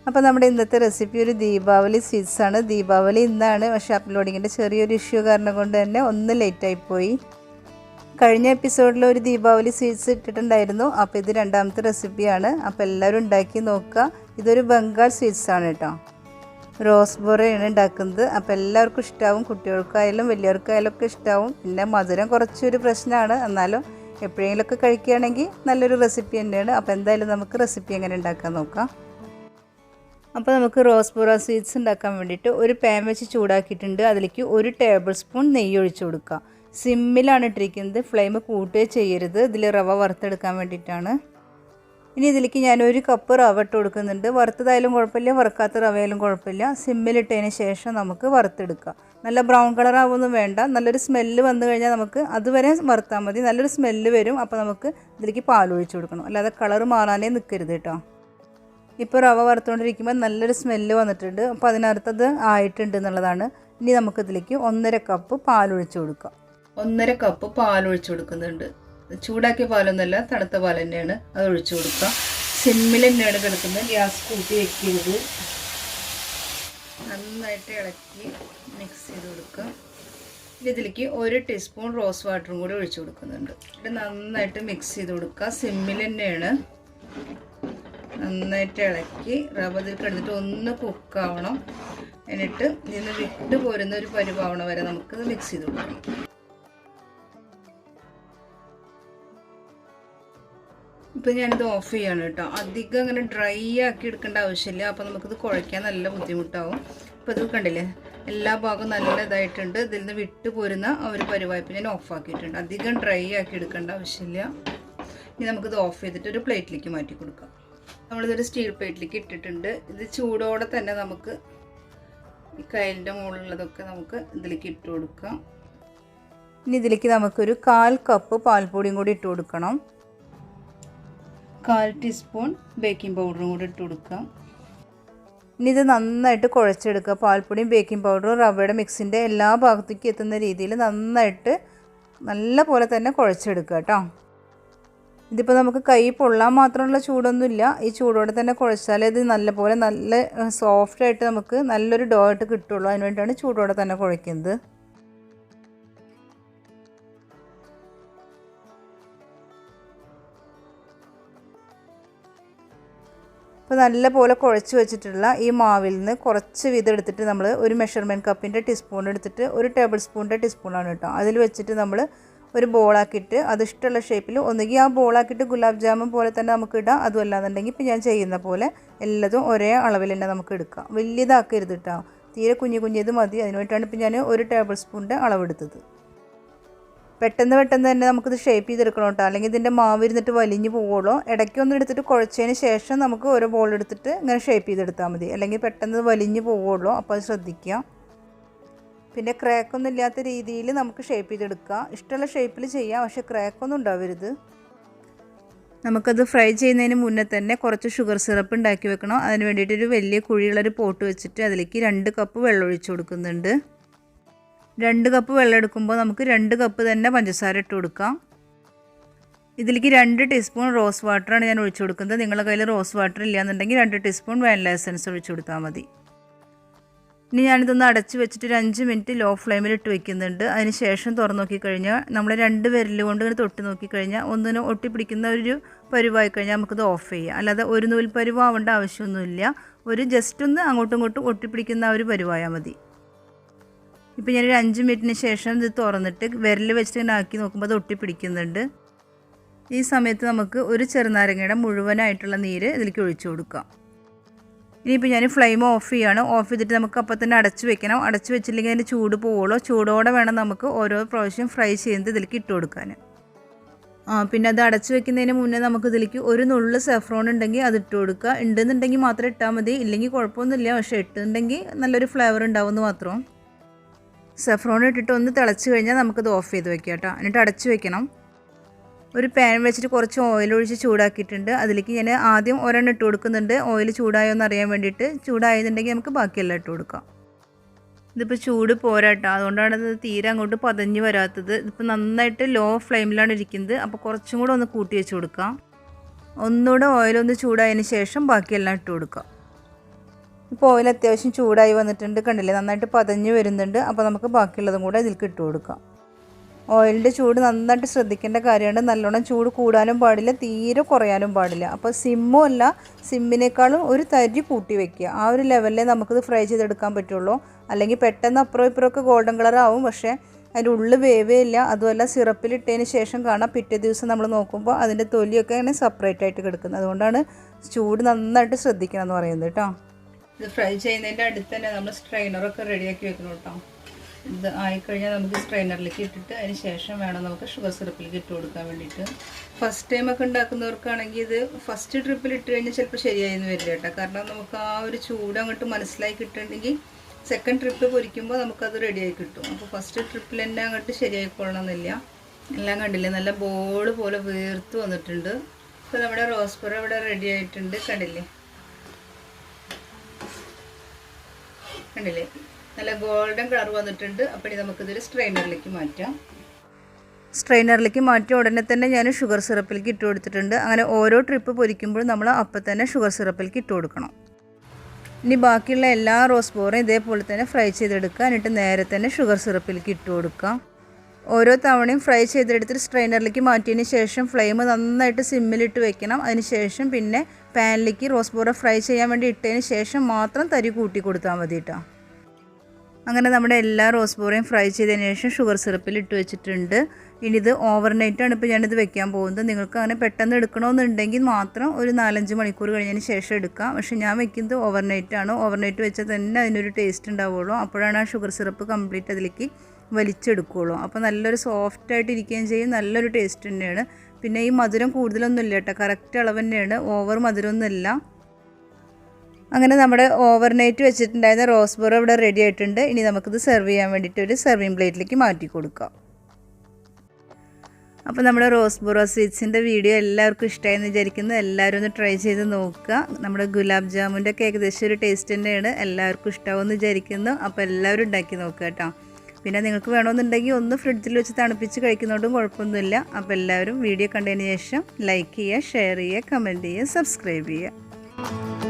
അപ്പോൾ നമ്മുടെ ഇന്നത്തെ റെസിപ്പി ഒരു ദീപാവലി സ്വീറ്റ്സ് ആണ്. ദീപാവലി ഇന്നാണ്, പക്ഷേ അപ്ലോഡിങ്ങിൻ്റെ ചെറിയൊരു ഇഷ്യൂ കാരണം കൊണ്ട് തന്നെ ഒന്ന് ലേറ്റായിപ്പോയി. കഴിഞ്ഞ എപ്പിസോഡിൽ ഒരു ദീപാവലി സ്വീറ്റ്സ് ഇട്ടിട്ടുണ്ടായിരുന്നു. അപ്പോൾ ഇത് രണ്ടാമത്തെ റെസിപ്പിയാണ്. അപ്പോൾ എല്ലാവരും ഉണ്ടാക്കി നോക്കുക. ഇതൊരു ബംഗാൾ സ്വീറ്റ്സ് ആണ് കേട്ടോ. റോസ്ബോറയാണ് ഉണ്ടാക്കുന്നത്. അപ്പോൾ എല്ലാവർക്കും ഇഷ്ടമാവും, കുട്ടികൾക്കായാലും വലിയവർക്കായാലും ഒക്കെ ഇഷ്ടമാവും. പിന്നെ മധുരം കുറച്ചൊരു പ്രശ്നമാണ്, എന്നാലും എപ്പോഴെങ്കിലുമൊക്കെ കഴിക്കുകയാണെങ്കിൽ നല്ലൊരു റെസിപ്പി തന്നെയാണ്. അപ്പോൾ എന്തായാലും നമുക്ക് റെസിപ്പി എങ്ങനെ ഉണ്ടാക്കാൻ നോക്കാം. അപ്പോൾ നമുക്ക് റോസ്ബോറ സ്വീറ്റ്സ് ഉണ്ടാക്കാൻ വേണ്ടിയിട്ട് ഒരു പാൻ വെച്ച് ചൂടാക്കിയിട്ടുണ്ട്. അതിലേക്ക് 1 ടേബിൾ സ്പൂൺ നെയ്യ് ഒഴിച്ച് കൊടുക്കുക. സിമ്മിലാണ് ഇട്ടിരിക്കുന്നത്, ഫ്ലെയിം കൂട്ടുകയോ ചെയ്യരുത്. ഇതിൽ റവ വറുത്തെടുക്കാൻ വേണ്ടിയിട്ടാണ്. ഇനി ഇതിലേക്ക് ഞാൻ 1 കപ്പ് റവ ഇട്ട് കൊടുക്കുന്നുണ്ട്. വറുത്തതായാലും കുഴപ്പമില്ല, വറുക്കാത്ത റവയായാലും കുഴപ്പമില്ല. സിമ്മിലിട്ടതിന് ശേഷം നമുക്ക് വറുത്തെടുക്കാം. നല്ല ബ്രൗൺ കളർ ആവുമൊന്നും വേണ്ട, നല്ലൊരു സ്മെല്ല് വന്നു കഴിഞ്ഞാൽ നമുക്ക് അതുവരെ വറുത്താൽ മതി. നല്ലൊരു സ്മെല്ല് വരും. അപ്പോൾ നമുക്ക് ഇതിലേക്ക് പാൽ ഒഴിച്ച് കൊടുക്കണം, അല്ലാതെ കളർ മാറാനേ നിൽക്കരുത് കേട്ടോ. ഇപ്പോൾ റവ വറുത്തുകൊണ്ടിരിക്കുമ്പോൾ നല്ലൊരു സ്മെല്ല് വന്നിട്ടുണ്ട്. അപ്പോൾ അതിനകത്തത് ആയിട്ടുണ്ട് എന്നുള്ളതാണ്. ഇനി നമുക്കിതിലേക്ക് 1.5 കപ്പ് പാലൊഴിച്ച് കൊടുക്കാം. 1.5 കപ്പ് പാലൊഴിച്ച് കൊടുക്കുന്നുണ്ട്. ചൂടാക്കിയ പാലൊന്നുമല്ല, തണുത്ത പാൽ തന്നെയാണ്. അത് ഒഴിച്ച് കൊടുക്കാം. സിമ്മിൽ തന്നെയാണ് കിടക്കുന്നത്, ഗ്യാസ് കൂട്ടി വെക്കരുത്. നന്നായിട്ട് ഇളക്കി മിക്സ് ചെയ്ത് കൊടുക്കുക. ഇനി ഇതിലേക്ക് 1 ടീസ്പൂൺ റോസ് വാട്ടറും കൂടി ഒഴിച്ച് കൊടുക്കുന്നുണ്ട്. ഇത് നന്നായിട്ട് മിക്സ് ചെയ്ത് കൊടുക്കുക. സിമ്മിൽ തന്നെയാണ്. നന്നായിട്ട് ഇളക്കി റവ ഇതിൽ കിടന്നിട്ട് ഒന്ന് കുക്കാവണം. എന്നിട്ട് ഇതിന് വിട്ട് പോരുന്ന ഒരു പരുവാവണ വരെ നമുക്കിത് മിക്സ് ചെയ്ത് കൊടുക്കണം. ഇപ്പം ഞാനിത് ഓഫ് ചെയ്യാണ് കേട്ടോ. അധികം അങ്ങനെ ഡ്രൈ ആക്കി എടുക്കേണ്ട ആവശ്യമില്ല. അപ്പോൾ നമുക്കിത് കുഴയ്ക്കാൻ നല്ല ബുദ്ധിമുട്ടാവും. അപ്പോൾ ഇത് കണ്ടില്ലേ, എല്ലാ ഭാഗവും നല്ല ഇതായിട്ടുണ്ട്. ഇതിൽ നിന്ന് വിട്ട് പോരുന്ന ഒരു പരുവായ്പ ഞാൻ ഓഫ് ആക്കിയിട്ടുണ്ട്. അധികം ഡ്രൈ ആക്കി എടുക്കേണ്ട ആവശ്യമില്ല. ഇനി നമുക്കിത് ഓഫ് ചെയ്തിട്ട് ഒരു പ്ലേറ്റിലേക്ക് മാറ്റി കൊടുക്കാം. നമ്മളിതൊരു സ്റ്റീൽ പ്ലേറ്റിലേക്ക് ഇട്ടിട്ടുണ്ട്. ഇത് ചൂടോടെ തന്നെ നമുക്ക് ഈ കയ്യിലിൻ്റെ മുകളിലുള്ളതൊക്കെ നമുക്ക് ഇതിലേക്ക് ഇട്ട് കൊടുക്കാം. ഇനി ഇതിലേക്ക് നമുക്കൊരു 1/4 കപ്പ് പാൽപ്പൊടിയും കൂടി ഇട്ട് കൊടുക്കണം. 1/4 ടീസ്പൂൺ ബേക്കിംഗ് പൗഡറും കൂടി ഇട്ട് കൊടുക്കാം. ഇനി ഇത് നന്നായിട്ട് കുഴച്ചെടുക്കുക. പാൽപ്പൊടിയും ബേക്കിംഗ് പൗഡറും റവയുടെ മിക്സിൻ്റെ എല്ലാ ഭാഗത്തേക്കും എത്തുന്ന രീതിയിൽ നന്നായിട്ട് നല്ല പോലെ തന്നെ കുഴച്ചെടുക്കുക കേട്ടോ. ഇതിപ്പോൾ നമുക്ക് കൈ പൊള്ളാൻ മാത്രമുള്ള ചൂടൊന്നുമില്ല. ഈ ചൂടോടെ തന്നെ കുഴച്ചാലേ ഇത് നല്ലപോലെ നല്ല സോഫ്റ്റായിട്ട് നമുക്ക് നല്ലൊരു ഡോ ആയിട്ട് കിട്ടുള്ളൂ. അതിന് വേണ്ടിയിട്ടാണ് ചൂടോടെ തന്നെ കുഴയ്ക്കുന്നത്. അപ്പോൾ നല്ല പോലെ കുഴച്ച് വെച്ചിട്ടുള്ള ഈ മാവിൽ നിന്ന് കുറച്ച് വീതം എടുത്തിട്ട് നമ്മൾ ഒരു മെഷർമെൻറ്റ് കപ്പിൻ്റെ ടീസ്പൂൺ എടുത്തിട്ട് 1 ടേബിൾ സ്പൂണിൻ്റെ ടീസ്പൂണാണ് കേട്ടോ. അതിൽ വെച്ചിട്ട് നമ്മൾ ഒരു ബോളാക്കിയിട്ട് അത് ഇഷ്ടമുള്ള ഷേപ്പിൽ ഒന്നുകിൽ ആ ബോളാക്കിയിട്ട് ഗുലാബ് ജാമുൻ പോലെ തന്നെ നമുക്ക് ഇടാം. അതും അല്ലാന്നുണ്ടെങ്കിൽ ഇപ്പോൾ ഞാൻ ചെയ്യുന്ന പോലെ എല്ലാതും ഒരേ അളവിൽ തന്നെ നമുക്ക് എടുക്കാം. വലിയതാക്കരുത് കേട്ടോ, തീരെ കുഞ്ഞത് മതി. അതിന് വേണ്ടിയിട്ടാണ് ഇപ്പോൾ ഞാൻ 1 ടേബിൾ സ്പൂണിൻ്റെ അളവെടുത്തത്. പെട്ടെന്ന് തന്നെ നമുക്കിത് ഷേപ്പ് ചെയ്തെടുക്കണം കേട്ടോ, അല്ലെങ്കിൽ ഇതിൻ്റെ മാവ് ഇരുന്നിട്ട് വലിഞ്ഞ് പോവുള്ളൂ. ഇടയ്ക്കൊന്നും എടുത്തിട്ട് കുഴച്ചതിന് ശേഷം നമുക്ക് ഓരോ ബോൾ എടുത്തിട്ട് ഇങ്ങനെ ഷേപ്പ് ചെയ്തെടുത്താൽ മതി, അല്ലെങ്കിൽ പെട്ടെന്ന് വലിഞ്ഞ് പോവുള്ളൂ. അപ്പോൾ അത് ശ്രദ്ധിക്കുക. പിന്നെ ക്രാക്കൊന്നും ഇല്ലാത്ത രീതിയിൽ നമുക്ക് ഷേപ്പ് ചെയ്തെടുക്കാം. ഇഷ്ടമുള്ള ഷേപ്പിൽ ചെയ്യാം, പക്ഷേ ക്രാക്കൊന്നും ഉണ്ടാവരുത്. നമുക്കത് ഫ്രൈ ചെയ്യുന്നതിന് മുന്നേ തന്നെ കുറച്ച് ഷുഗർ സിറപ്പ് ഉണ്ടാക്കി വെക്കണം. അതിന് വേണ്ടിയിട്ടൊരു വലിയ കുഴിയുള്ളൊരു പോട്ട് വെച്ചിട്ട് അതിലേക്ക് 2 കപ്പ് വെള്ളം ഒഴിച്ച് കൊടുക്കുന്നുണ്ട്. 2 കപ്പ് വെള്ളം എടുക്കുമ്പോൾ നമുക്ക് 2 കപ്പ് തന്നെ പഞ്ചസാര ഇട്ട് കൊടുക്കാം. ഇതിലേക്ക് 2 ടീസ്പൂൺ റോസ് വാട്ടറാണ് ഞാൻ ഒഴിച്ചു കൊടുക്കുന്നത്. നിങ്ങളുടെ കയ്യിൽ റോസ് വാട്ടർ ഇല്ലയെന്നുണ്ടെങ്കിൽ 2 ടീസ്പൂൺ വാനില എസൻസ് ഒഴിച്ചു കൊടുത്താൽ മതി. ഇനി ഞാനിതൊന്ന് അടച്ച് വെച്ചിട്ട് ഒരു 5 മിനിറ്റ് ലോ ഫ്ലെയിമിൽ ഇട്ട് വെക്കുന്നുണ്ട്. അതിന് ശേഷം തുറന്ന് നോക്കിക്കഴിഞ്ഞാൽ നമ്മൾ 2 വിരൽ കൊണ്ട് ഇങ്ങനെ തൊട്ട് നോക്കിക്കഴിഞ്ഞാൽ ഒന്നിനും ഒട്ടിപ്പിടിക്കുന്ന ഒരു പരുവായി കഴിഞ്ഞാൽ നമുക്കിത് ഓഫ് ചെയ്യാം. അല്ലാതെ ഒരു നൂൽ പരുവാവേണ്ട ആവശ്യമൊന്നുമില്ല. ഒരു ജസ്റ്റ് ഒന്ന് അങ്ങോട്ടും ഇങ്ങോട്ടും ഒട്ടിപ്പിടിക്കുന്ന ഒരു പരുവായാൽ മതി. ഇപ്പോൾ ഞാനൊരു 5 മിനിറ്റിന് ശേഷം ഇത് തുറന്നിട്ട് വിരൽ വെച്ചിട്ട് ഇങ്ങനെ ആക്കി നോക്കുമ്പോൾ അത് ഒട്ടിപ്പിടിക്കുന്നുണ്ട്. ഈ സമയത്ത് നമുക്ക് ഒരു ചെറുനാരങ്ങയുടെ മുഴുവനായിട്ടുള്ള നീര് ഇതിലേക്ക് ഒഴിച്ചു കൊടുക്കാം. ഇനിയിപ്പോൾ ഞാൻ ഫ്ലെയിം ഓഫ് ചെയ്യാണ്. ഓഫ് ചെയ്തിട്ട് നമുക്ക് അപ്പോൾ തന്നെ അടച്ച് വെക്കണം. അടച്ച് വെച്ചില്ലെങ്കിൽ അതിൻ്റെ ചൂട് പോവുള്ളൂ. ചൂടോടെ വേണം നമുക്ക് ഓരോ പ്രാവശ്യം ഫ്രൈ ചെയ്യുന്നത് ഇതിലേക്ക് ഇട്ട് കൊടുക്കാൻ. പിന്നെ അത് അടച്ച് വെക്കുന്നതിന് മുന്നേ നമുക്ക് ഇതിലേക്ക് ഒരു നുള്ള് സാഫ്രോൺ ഉണ്ടെങ്കിൽ അത് ഇട്ട് കൊടുക്കുക. ഉണ്ടെന്നുണ്ടെങ്കിൽ മാത്രം ഇട്ടാൽ മതി, ഇല്ലെങ്കിൽ കുഴപ്പമൊന്നുമില്ല. പക്ഷേ ഇട്ടുണ്ടെങ്കിൽ നല്ലൊരു ഫ്ലേവർ ഉണ്ടാവുമെന്ന് മാത്രം. സാഫ്രോൺ ഇട്ടിട്ട് ഒന്ന് തിളച്ച് കഴിഞ്ഞാൽ നമുക്കത് ഓഫ് ചെയ്ത് വെക്കാം കേട്ടോ. എന്നിട്ട് അടച്ച് വെക്കണം. ഒരു പാൻ വെച്ചിട്ട് കുറച്ച് ഓയിൽ ഒഴിച്ച് ചൂടാക്കിയിട്ടുണ്ട്. അതിലേക്ക് ഞാൻ ആദ്യം ഒരെണ്ണം ഇട്ട് കൊടുക്കുന്നുണ്ട്, ഓയിൽ ചൂടായോ എന്ന് അറിയാൻ വേണ്ടിയിട്ട്. ചൂടായെന്നുണ്ടെങ്കിൽ നമുക്ക് ബാക്കിയെല്ലാം ഇട്ട് കൊടുക്കാം. ഇതിപ്പോൾ ചൂട് പോരാട്ടോ, അതുകൊണ്ടാണ് ഇത് തീരെ അങ്ങോട്ട് പതഞ്ഞ് വരാത്തത്. ഇതിപ്പോൾ നന്നായിട്ട് ലോ ഫ്ലെയിമിലാണ് ഇരിക്കുന്നത്. അപ്പോൾ കുറച്ചും കൂടെ ഒന്ന് കൂട്ടി വെച്ച് കൊടുക്കാം. ഒന്നുകൂടെ ഓയിലൊന്ന് ചൂടായതിന് ശേഷം ബാക്കിയെല്ലാം ഇട്ട് കൊടുക്കാം. ഇപ്പോൾ ഓയിൽ അത്യാവശ്യം ചൂടായി വന്നിട്ടുണ്ട്, കണ്ടില്ലേ നന്നായിട്ട് പതഞ്ഞ് വരുന്നുണ്ട്. അപ്പോൾ നമുക്ക് ബാക്കിയുള്ളതും കൂടെ ഇതിലേക്ക് ഇട്ട് കൊടുക്കാം. ഓയിലിൻ്റെ ചൂട് നന്നായിട്ട് ശ്രദ്ധിക്കേണ്ട കാര്യമാണ്. നല്ലോണം ചൂട് കൂടാനും പാടില്ല, തീരെ കുറയാനും പാടില്ല. അപ്പോൾ സിമ്മും അല്ല, സിമ്മിനേക്കാളും ഒരു തരി കൂട്ടി വെക്കുക. ആ ഒരു ലെവലിലേ നമുക്കിത് ഫ്രൈ ചെയ്തെടുക്കാൻ പറ്റുള്ളൂ. അല്ലെങ്കിൽ പെട്ടെന്ന് അപ്പുറം ഇപ്പുറമൊക്കെ ഗോൾഡൻ കളർ ആവും, പക്ഷേ അതിൻ്റെ ഉള്ളിൽ വേവേ ഇല്ല. അതുമല്ല സിറപ്പിലിട്ടതിന് ശേഷം കാണാം പിറ്റേ ദിവസം നമ്മൾ നോക്കുമ്പോൾ അതിൻ്റെ തൊലിയൊക്കെ അങ്ങനെ സെപ്പറേറ്റ് ആയിട്ട് കിടക്കുന്നത്. അതുകൊണ്ടാണ് ചൂട് നന്നായിട്ട് ശ്രദ്ധിക്കണം എന്ന് പറയുന്നത് കേട്ടോ. ഇത് ഫ്രൈ ചെയ്യുന്നതിൻ്റെ അടുത്ത് തന്നെ നമ്മൾ സ്ട്രെയിനറൊക്കെ റെഡിയാക്കി വെക്കണം കേട്ടോ. ഇത് ആയിക്കഴിഞ്ഞാൽ നമുക്ക് സ്ട്രെയിനറിലേക്ക് ഇട്ടിട്ട് അതിന് ശേഷം വേണം നമുക്ക് ഷുഗർ സിറപ്പിലേക്ക് ഇട്ട് കൊടുക്കാൻ വേണ്ടിയിട്ട്. ഫസ്റ്റ് ടൈമൊക്കെ ഉണ്ടാക്കുന്നവർക്കാണെങ്കിൽ ഇത് ഫസ്റ്റ് ട്രിപ്പിൽ ഇട്ട് കഴിഞ്ഞാൽ ചിലപ്പോൾ ശരിയായെന്ന് വരില്ല കേട്ടോ. കാരണം നമുക്ക് ആ ഒരു ചൂട് അങ്ങോട്ട് മനസ്സിലായി കിട്ടുന്നുണ്ടെങ്കിൽ സെക്കൻഡ് ട്രിപ്പ് പൊരിക്കുമ്പോൾ നമുക്കത് റെഡിയായി കിട്ടും. അപ്പോൾ ഫസ്റ്റ് ട്രിപ്പിൽ തന്നെ അങ്ങോട്ട് ശരിയായിക്കൊള്ളണമെന്നില്ല. എല്ലാം കണ്ടില്ലേ, നല്ല ബോൾ പോലെ വീർത്ത് വന്നിട്ടുണ്ട്. ഇപ്പോൾ നമ്മുടെ റോസ്ബറ ഇവിടെ റെഡി ആയിട്ടുണ്ട്, കണ്ടില്ലേ കണ്ടില്ലേ നല്ല ഗോൾഡൻ കളർ വന്നിട്ടുണ്ട്. അപ്പോൾ ഇനി നമുക്കിതൊരു സ്ട്രെയിനറിലേക്ക് മാറ്റാം. സ്ട്രെയിനറിലേക്ക് മാറ്റിയ ഉടനെ തന്നെ ഞാൻ ഷുഗർ സിറപ്പിലേക്ക് ഇട്ട് കൊടുത്തിട്ടുണ്ട്. അങ്ങനെ ഓരോ ട്രിപ്പ് പൊരിക്കുമ്പോഴും നമ്മൾ അപ്പം തന്നെ ഷുഗർ സിറപ്പിലേക്ക് ഇട്ട് കൊടുക്കണം. ഇനി ബാക്കിയുള്ള എല്ലാ റോസ്ബോറും ഇതേപോലെ തന്നെ ഫ്രൈ ചെയ്തെടുക്കുക. എന്നിട്ട് നേരെ തന്നെ ഷുഗർ സിറപ്പിലേക്ക് ഇട്ട് കൊടുക്കാം. ഓരോ തവണയും ഫ്രൈ ചെയ്തെടുത്തിട്ട് സ്ട്രെയിനറിലേക്ക് മാറ്റിയതിന് ശേഷം ഫ്ലെയിം നന്നായിട്ട് സിമ്മിലിട്ട് വെക്കണം. അതിന് ശേഷം പിന്നെ പാനിലേക്ക് റോസ്ബോറ ഫ്രൈ ചെയ്യാൻ വേണ്ടി ഇട്ടതിന് ശേഷം മാത്രം തരി കൂട്ടി കൊടുത്താൽ മതി കേട്ടോ. അങ്ങനെ നമ്മുടെ എല്ലാ റോസ്ബോറയും ഫ്രൈ ചെയ്തതിന് ശേഷം ഷുഗർ സിറപ്പിൽ ഇട്ട് വെച്ചിട്ടുണ്ട്. ഇനി ഇത് ഓവർനൈറ്റാണ് ഇപ്പോൾ ഞാനിത് വെക്കാൻ പോകുന്നത്. നിങ്ങൾക്ക് അങ്ങനെ പെട്ടെന്ന് എടുക്കണമെന്നുണ്ടെങ്കിൽ മാത്രം ഒരു 4-5 മണിക്കൂർ കഴിഞ്ഞതിന് ശേഷം എടുക്കാം. പക്ഷേ ഞാൻ വെക്കുന്നത് ഓവർനൈറ്റാണ്. ഓവർനൈറ്റ് വെച്ചാൽ തന്നെ അതിനൊരു ടേസ്റ്റ് ഉണ്ടാവുള്ളൂ. അപ്പോഴാണ് ആ ഷുഗർ സിറപ്പ് കംപ്ലീറ്റ് അതിലേക്ക് വലിച്ചെടുക്കുകയുള്ളൂ. അപ്പോൾ നല്ലൊരു സോഫ്റ്റായിട്ട് ഇരിക്കുകയും ചെയ്യും, നല്ലൊരു ടേസ്റ്റ് തന്നെയാണ്. പിന്നെ ഈ മധുരം കൂടുതലൊന്നും ഇല്ല കേട്ടോ, കറക്റ്റ് അളവ് തന്നെയാണ്, ഓവർ മധുരമൊന്നുമില്ല. അങ്ങനെ നമ്മുടെ ഓവർനൈറ്റ് വെച്ചിട്ടുണ്ടായിരുന്ന റോസ്ബോറ ഇവിടെ റെഡി ആയിട്ടുണ്ട്. ഇനി നമുക്കിത് സെർവ് ചെയ്യാൻ വേണ്ടിയിട്ട് ഒരു സെർവിങ് പ്ലേറ്റിലേക്ക് മാറ്റി കൊടുക്കാം. അപ്പോൾ നമ്മുടെ റോസ്ബോറ സ്വീറ്റ്സിൻ്റെ വീഡിയോ എല്ലാവർക്കും ഇഷ്ടമായെന്ന് വിചാരിക്കുന്നു. എല്ലാവരും ഒന്ന് ട്രൈ ചെയ്ത് നോക്കുക. നമ്മുടെ ഗുലാബ് ജാമുൻ്റെ ഒക്കെ ഏകദേശം ഒരു ടേസ്റ്റ് തന്നെയാണ്, എല്ലാവർക്കും ഇഷ്ടമാവുമെന്ന് വിചാരിക്കുന്നു. അപ്പോൾ എല്ലാവരും ഉണ്ടാക്കി നോക്കുക കേട്ടോ. പിന്നെ നിങ്ങൾക്ക് വേണമെന്നുണ്ടെങ്കിൽ ഒന്ന് ഫ്രിഡ്ജിൽ വെച്ച് തണുപ്പിച്ച് കഴിക്കുന്നതുകൊണ്ടും കുഴപ്പമൊന്നുമില്ല. അപ്പോൾ എല്ലാവരും വീഡിയോ കണ്ടതിന് ശേഷം ലൈക്ക് ചെയ്യുക, ഷെയർ ചെയ്യുക, കമൻറ്റ് ചെയ്യുക, സബ്സ്ക്രൈബ് ചെയ്യുക.